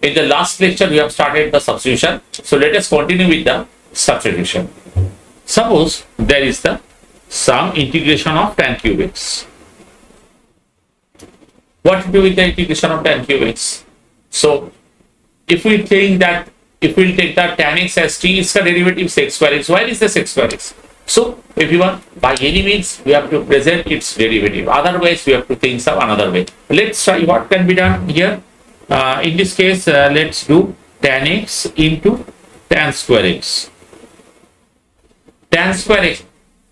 In the last lecture, we have started the substitution. So let us continue with the substitution. Suppose there is the some integration of tan cube x. What to do with the integration of tan cube x? So if we think that if we take the tan x as t, its derivative is x square x. Why is this x square x? So everyone, by any means, we have to present its derivative. Otherwise, we have to think some another way. Let's try what can be done here. In this case, let's do tan x into tan square x. Tan square x.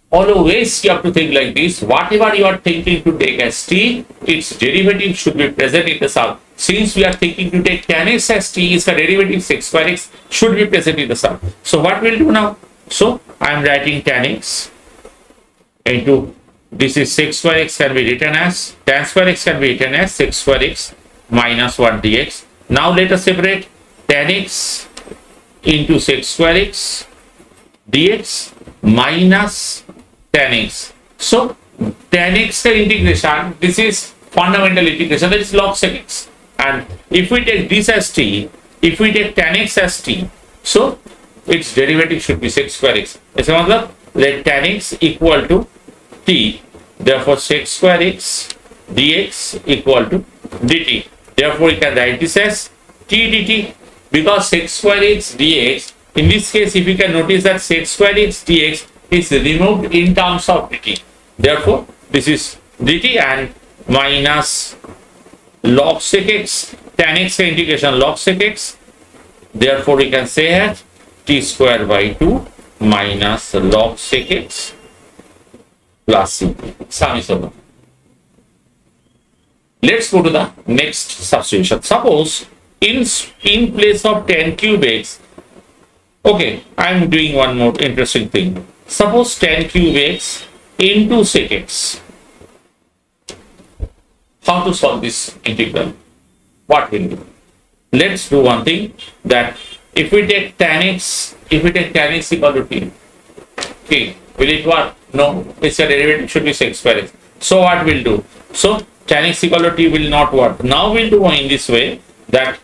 Always you have to think like this. Whatever you are thinking to take as t, its derivative should be present in the sum. Since we are thinking to take tan x as t, its derivative x square x should be present in the sum. So what we'll do now? So I am writing tan x into this is sec square x can be written as tan square x can be written as sec square x minus 1 dx. Now let us separate tan x into sec square x dx minus tan x. So tan x integration, this is fundamental integration, that is log sec x. And if we take this as t, if we take tan x as t, so its derivative should be sec square x. Let tan x equal to t. Therefore, sec square x dx equal to dt. Therefore, you can write this as t dt, because sec square x dx, in this case, if you can notice that sec square x dx is removed in terms of dt. Therefore, this is dt and minus log sec x, tan x integration log sec x. Therefore, we can say that t square by 2 minus log sec x plus c. Sum is over. Let's go to the next substitution. Suppose in place of tan cube x, okay, I am doing one more interesting thing. Suppose tan cube x into sec x. How to solve this integral? What will do? Let's do one thing, that if we take tan x equal to t, okay, will it work? No, its derivative should be sec square x. So what we'll do? So tan x equal to t will not work. Now we'll do in this way, that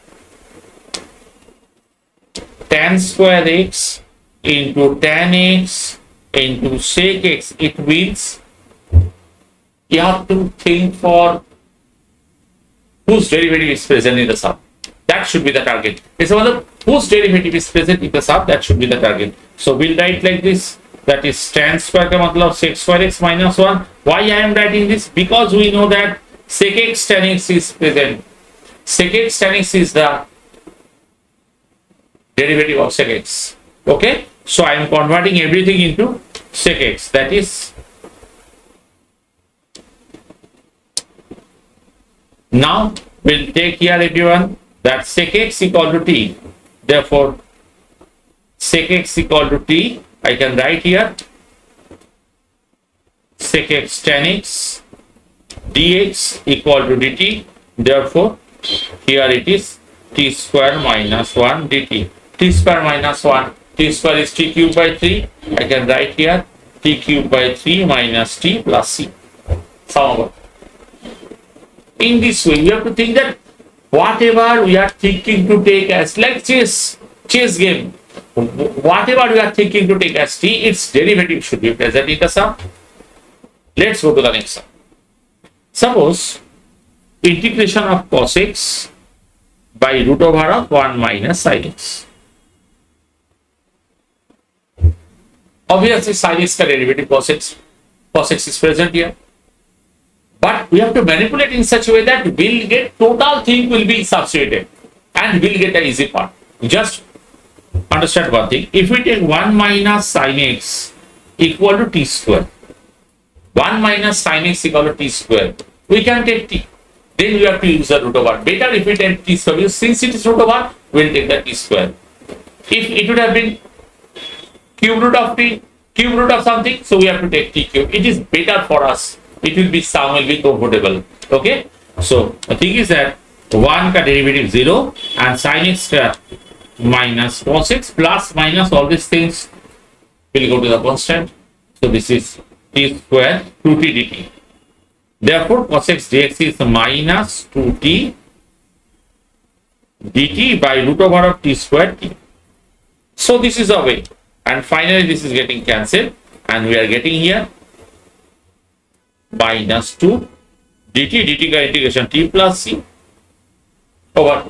tan square x into tan x into sec x. It means you have to think for whose derivative is present in the sum. That should be the target. It's about whose derivative is present in the sum. That should be the target. So we'll write like this. That is tan square ka matlab sec square x minus 1. Why I am writing this? Because we know that sec x tan x is present. Sec x tan x is the derivative of sec x. Okay. So I am converting everything into sec x. That is, now we'll take here everyone that sec x equal to t. Therefore, sec x equal to t, I can write here sec x tan x dx equal to dt. Therefore, here it is t square minus 1 dt. T square minus 1, t square is t cube by 3. I can write here t cube by 3 minus t plus c. Sum over. In this way, we have to think that whatever we are thinking to take as, like chess game, whatever we are thinking to take as t, its derivative should be present in the sum. Let's go to the next sum. Suppose integration of cos x by root over of 1 minus sin x. Obviously, sin x ka derivative cos x is present here. But we have to manipulate in such a way that we'll get total thing will be substituted and we'll get the easy part. Just understand one thing. If we take 1 minus sin x equal to t square, 1 minus sin x equal to t square, we can take t. Then we have to use the root over. Better if we take t square. Since it is root over, we'll take the t square. If it would have been cube root of t, cube root of something, so we have to take t cube. It is better for us. It will be sum will be comfortable. Okay. So the thing is that 1 ka derivative 0 and sin x minus cos x plus minus all these things will go to the constant. So this is t square 2t dt. Therefore, cos x dx is minus 2t dt by root over of t square t. So this is a way, and finally this is getting cancelled, and we are getting here minus 2 dt का integration t plus c over.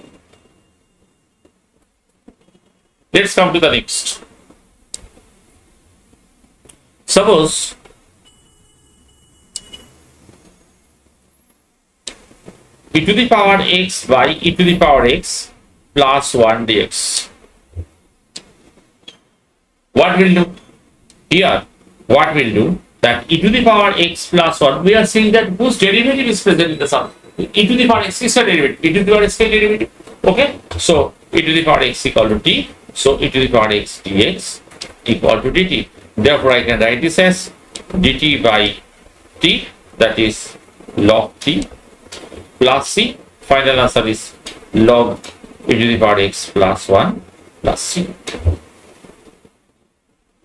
Let's come to the next. Suppose e to the power x by e to the power x plus 1 dx. What will do? Here, what will do? That e to the power x plus 1, we are saying that whose derivative is present in the sum. E to the power x is a derivative. E to the power x is a derivative. Okay? So, e to the power x equal to t. So, e to the power x dx equal to dt. Therefore, I can write this as dt by t, that is log t plus c. Final answer is log e to the power x plus 1 plus c.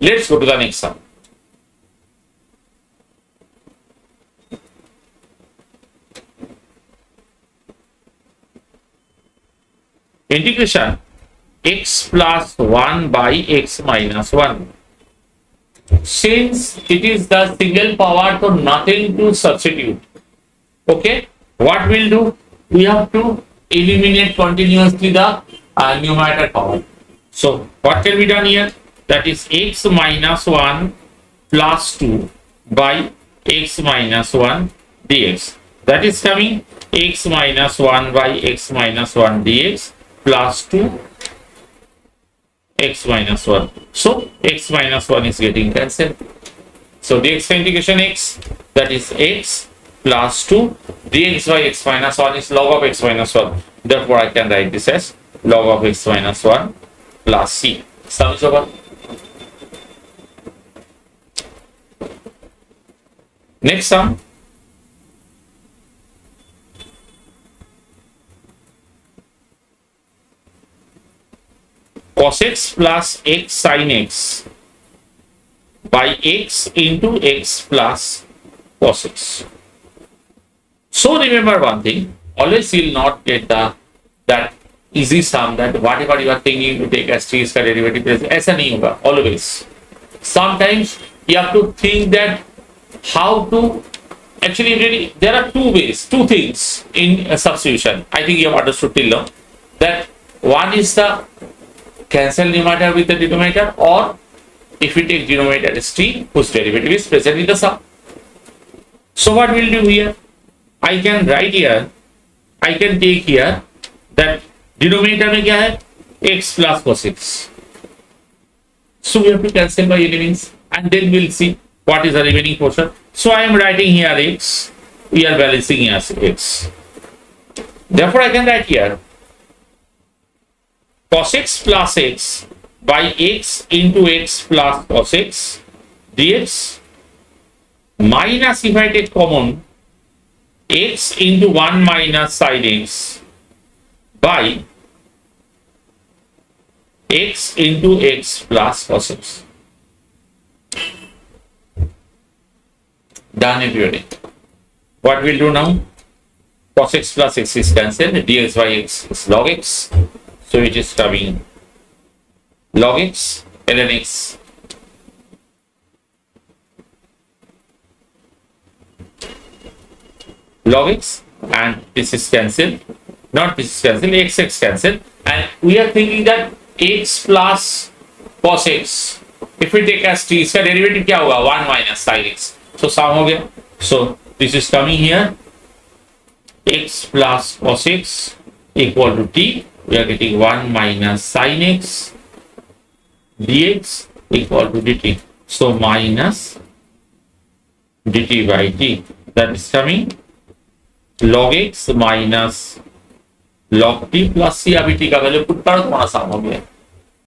Let's go to the next sum. Integration x plus 1 by x minus 1. Since it is the single power, so nothing to substitute. Okay, what we'll do? We have to eliminate continuously the numerator power. So what can be done here? That is x minus 1 plus 2 by x minus 1 dx. That is coming x minus 1 by x minus 1 dx plus 2 x minus 1. So x minus 1 is getting cancelled. So dx integration x, that is x plus 2 dx by x minus 1 is log of x minus 1. Therefore, I can write this as log of x minus 1 plus c. Sum is over. Next sum. Cos x plus x sin x by x into x plus cos x. So remember one thing, always you will not get that easy sum that whatever you are thinking to take as t is derivative, ऐसा नहीं होगा. Always. Sometimes you have to think that how to actually really there are two ways, two things in substitution. I think you have understood till now. That one is the cancel numerator with the denominator, or if we take denominator as t whose derivative is present in the sum. So what we'll do here? I can write here, I can take here that denominator में क्या है? X plus cos x. So we have to cancel by any means, and then we'll see what is the remaining portion. So I am writing here x, we are balancing as x. Therefore I can write here cos x plus x by x into x plus cos x dx minus, if I take common, x into 1 minus sin x by x into x plus cos x. Done everybody. What we'll do now? Cos x plus x is cancelled. Dx by x is log x. So it is coming log x ln x log x, and this is cancelled. Not this is cancelled. X cancelled, and we are thinking that x plus cos x. If we take as t, इसका derivative क्या होगा? 1 minus sin x. So sum हो गया. So this is coming here. X plus cos x equal to t. We are getting 1 minus sin x dx equal to dt. So minus dt by t. That is coming log x minus log t plus c. अभी t का value put करो, तुम्हारा सम हो गया.